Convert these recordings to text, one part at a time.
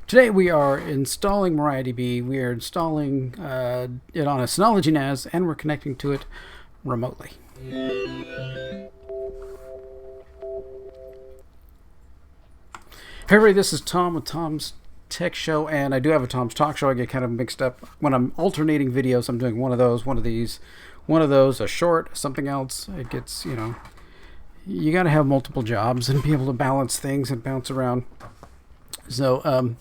Today we are installing MariaDB. We are installing it on a Synology NAS, and we're connecting to it remotely. Hey everybody, this is Tom with Tom's Tech Show, and I do have a Tom's Talk Show. I get kind of mixed up when I'm alternating videos. I'm doing one of those, one of these, one of those, a short, something else. It gets, you got to have multiple jobs and be able to balance things and bounce around. So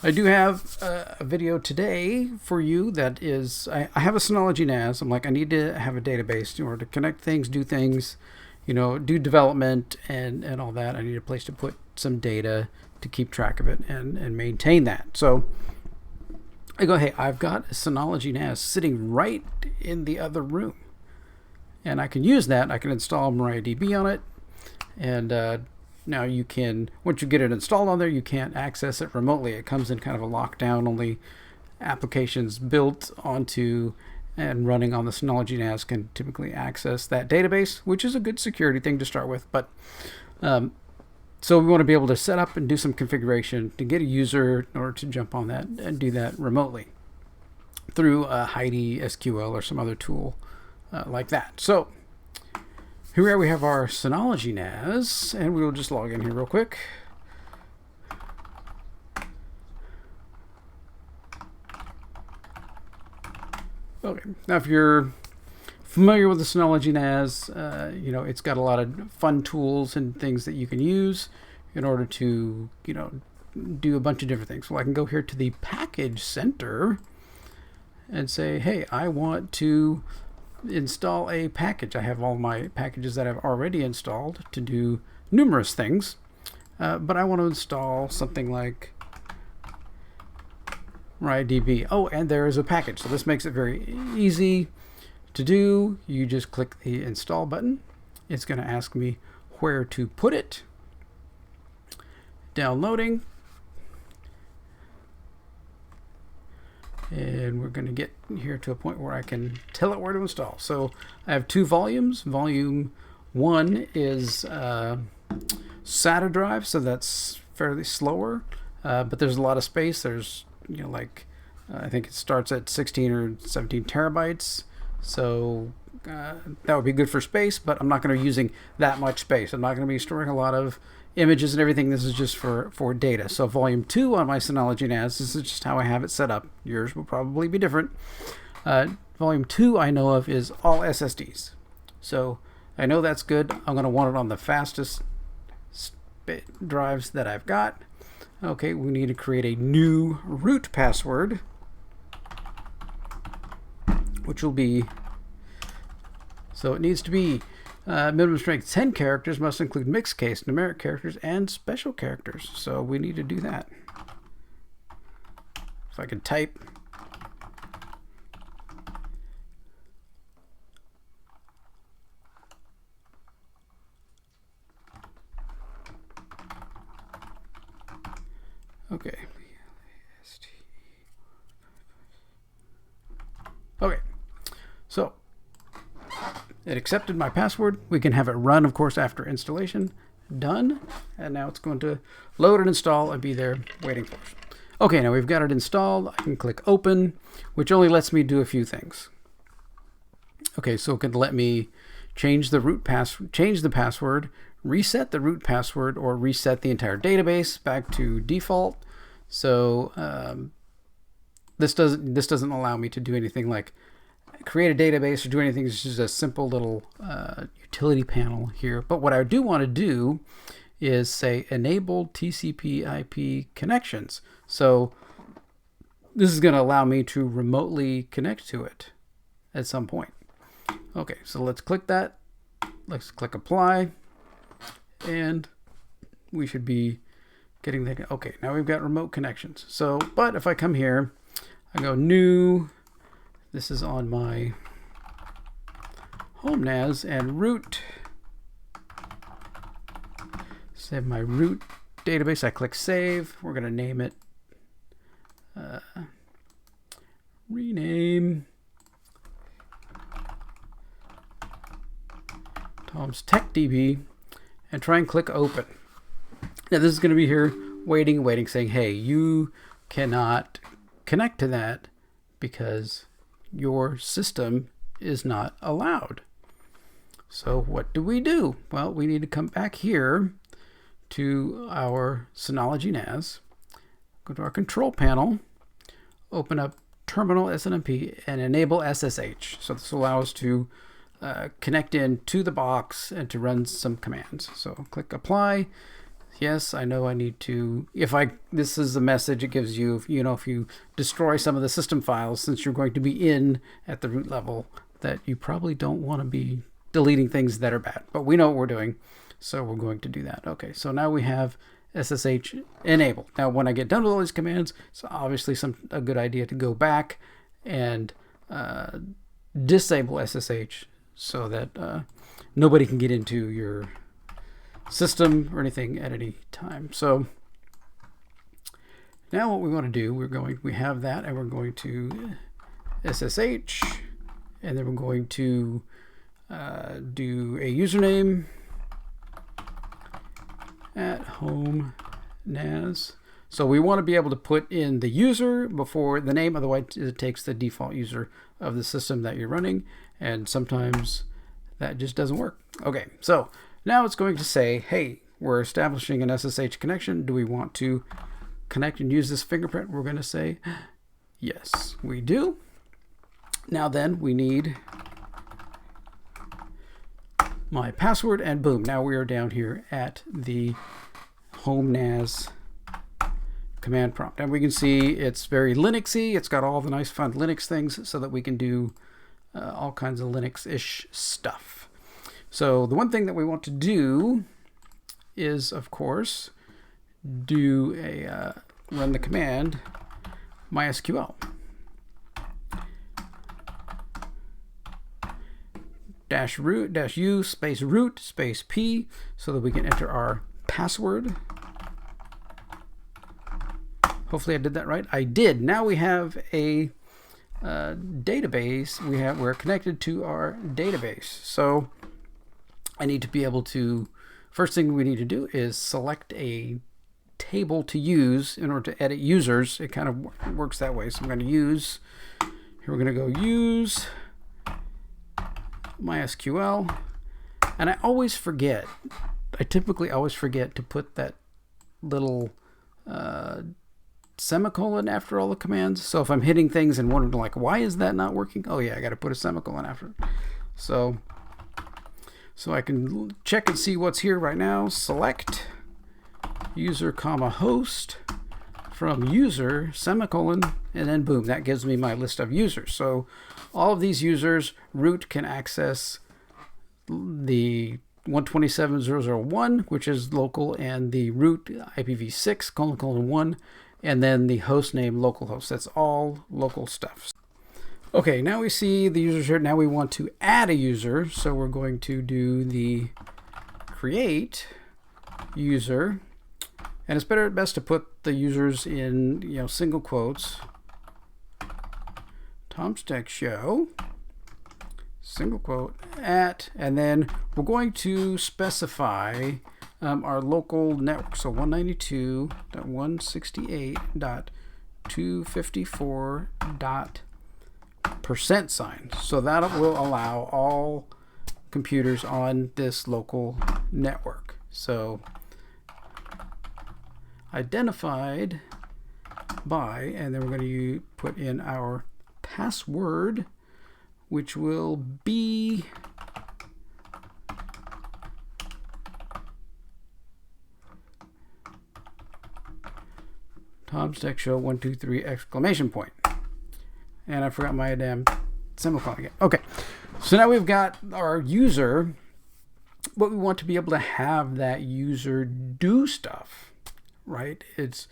I do have a video today for you that is, I have a Synology NAS. I'm like, I need to have a database in order to connect things, do things, do development and all that. I need a place to put some data to keep track of it and maintain that. So I go, hey, I've got a Synology NAS sitting right in the other room, and I can use that. I can install MariaDB on it, and now you can, once you get it installed on there, you can't access it remotely. It comes in kind of a lockdown. Only applications built onto and running on the Synology NAS can typically access that database, which is a good security thing to start with. But so we want to be able to set up and do some configuration to get a user in order to jump on that and do that remotely through Heidi SQL or some other tool like that. So here we have our Synology NAS, and we will just log in here real quick. Okay, now if you're familiar with the Synology NAS, it's got a lot of fun tools and things that you can use in order to, do a bunch of different things. So I can go here to the package center and say, hey, I want to install a package. I have all my packages that I've already installed to do numerous things, but I want to install something like MariaDB. Oh, and there is a package. So this makes it very easy to do. You just click the install button. It's going to ask me where to put it. Downloading. And we're going to get here to a point where I can tell it where to install. So I have two volumes. Volume 1 is SATA drive, so that's fairly slower, but there's a lot of space. There's, I think it starts at 16 or 17 terabytes. So that would be good for space, but I'm not going to be using that much space. I'm not going to be storing a lot of images and everything. This is just for data. So volume 2 on my Synology NAS, this is just how I have it set up. Yours will probably be different. Volume 2 I know of is all SSDs. So I know that's good. I'm going to want it on the fastest drives that I've got. Okay, we need to create a new root password, which will be, so it needs to be minimum strength 10 characters, must include mixed case, numeric characters, and special characters. So we need to do that. If I can type. Okay. Okay. So it accepted my password. We can have it run, of course, after installation. Done. And now it's going to load and install and be there waiting for us. Okay, now we've got it installed. I can click open, which only lets me do a few things. Okay, so it can let me change the change the password, reset the root password, or reset the entire database back to default. So this doesn't allow me to do anything like create a database or do anything. It's just a simple little utility panel here. But what I do want to do is say enable TCP/IP connections. So this is going to allow me to remotely connect to it at some point. Okay, so let's click that. Let's click apply, and we should be getting the, okay, now we've got remote connections. So, but if I come here, I go new, this is on my home NAS, and root, save my root database. I click save. We're going to name it, rename Tom's Tech DB, and try and click open. Now this is going to be here waiting, saying, hey, you cannot connect to that because your system is not allowed. So what do? Well, we need to come back here to our Synology NAS, go to our control panel, open up Terminal SNMP, and enable SSH. So this will allow us to connect in to the box and to run some commands. So click apply. Yes, I know I need to, this is the message it gives you, if you destroy some of the system files, since you're going to be in at the root level, that you probably don't want to be deleting things that are bad. But we know what we're doing, so we're going to do that. Okay, so now we have SSH enabled. Now when I get done with all these commands, it's obviously a good idea to go back and disable SSH so that nobody can get into your system or anything at any time. So now what we want to do, we have that, and we're going to SSH, and then we're going to do a username at home NAS. So we want to be able to put in the user before the name, otherwise it takes the default user of the system that you're running, and sometimes that just doesn't work. Okay, so now it's going to say, hey, we're establishing an SSH connection. Do we want to connect and use this fingerprint? We're going to say, yes, we do. Now then, we need my password, and boom, now we are down here at the home NAS command prompt. And we can see it's very Linuxy. It's got all the nice fun Linux things so that we can do all kinds of Linux-ish stuff. So the one thing that we want to do is, of course, do run the command MySQL. -u space root space p, so that we can enter our password. Hopefully I did that right. I did. Now we have a database. We're connected to our database. So I need to be able to, first thing we need to do is select a table to use in order to edit users. It kind of works that way. So I'm going to use, here we're going to go use MySQL, and I typically always forget to put that little semicolon after all the commands. So if I'm hitting things and wondering like, why is that not working? Oh yeah, I got to put a semicolon after it. So I can check and see what's here right now. Select user comma host from user semicolon, and then boom, that gives me my list of users. So all of these users, root can access the 127.0.0.1, which is local, and the root IPv6 : 1, and then the host name localhost. That's all local stuff. Okay, now we see the users here. Now we want to add a user, so we're going to do the create user, and it's best to put the users in single quotes. Tom's Tech Show, single quote, at, and then we're going to specify our local network. So 192.168.254.%. So that will allow all computers on this local network. So identified by, and then we're going to put in our password, which will be Tom's Tech Show 123 exclamation point. And I forgot my damn semicolon again. Okay, so now we've got our user, but we want to be able to have that user do stuff, right? It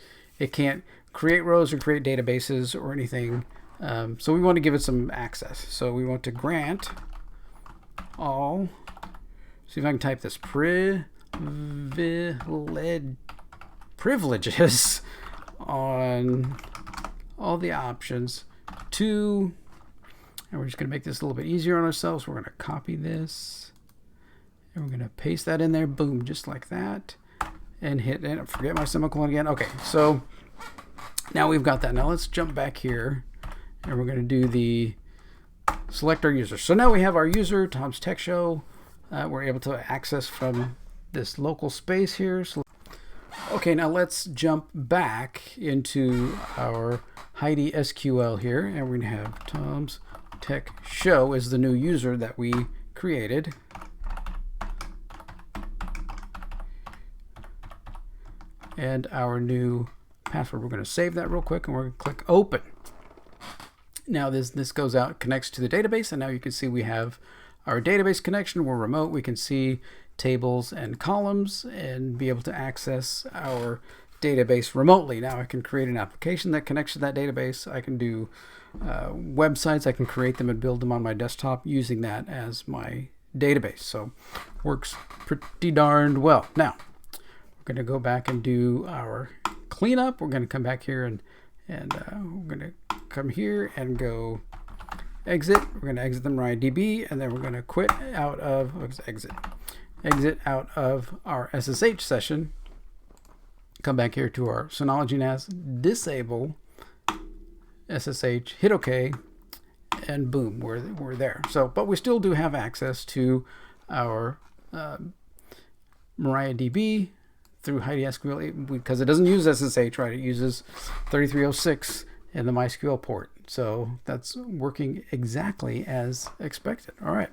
can't create rows or create databases or anything. So we want to give it some access. So we want to grant all, see if I can type this, privileges on all the options to, and we're just going to make this a little bit easier on ourselves. We're going to copy this and we're going to paste that in there. Boom, just like that. and hit, and forget my semicolon again. Okay, so now we've got that. Now let's jump back here, and we're going to do the select our user. So now we have our user, Tom's Tech Show. We're able to access from this local space here. So, okay, now let's jump back into our Heidi SQL here, and we're going to have Tom's Tech Show is the new user that we created. And our new password. We're going to save that real quick, and we're going to click open. Now this goes out, connects to the database, and now you can see we have our database connection. We're remote. We can see tables and columns and be able to access our database remotely. Now I can create an application that connects to that database. I can do websites. I can create them and build them on my desktop using that as my database. So works pretty darned well. Now we're going to go back and do our cleanup. We're going to come back here and we're going to come here and go exit. We're going to exit the MariaDB, and then we're going to quit out of exit out of our SSH session. Come back here to our Synology NAS, disable SSH, hit OK, and boom, we're there. So, but we still do have access to our MariaDB through Heidi SQL because it doesn't use SSH, right? It uses 3306 and the MySQL port. So that's working exactly as expected. All right.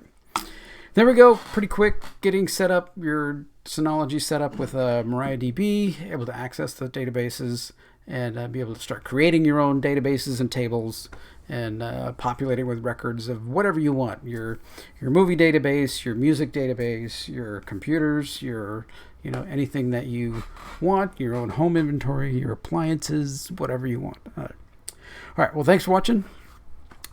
There we go. Pretty quick getting set up, your Synology set up with MariaDB, able to access the databases and be able to start creating your own databases and tables and populating with records of whatever you want. Your movie database, your music database, your computers, your anything that you want, your own home inventory, your appliances, whatever you want. All right. Well, thanks for watching.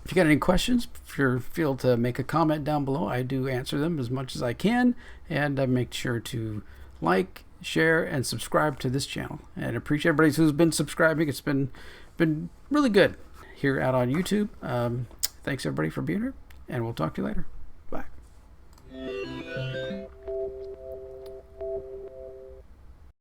If you got any questions, feel to make a comment down below. I do answer them as much as I can, and make sure to like, share, and subscribe to this channel. And appreciate everybody who's been subscribing. It's been really good here out on YouTube. Thanks everybody for being here, and we'll talk to you later.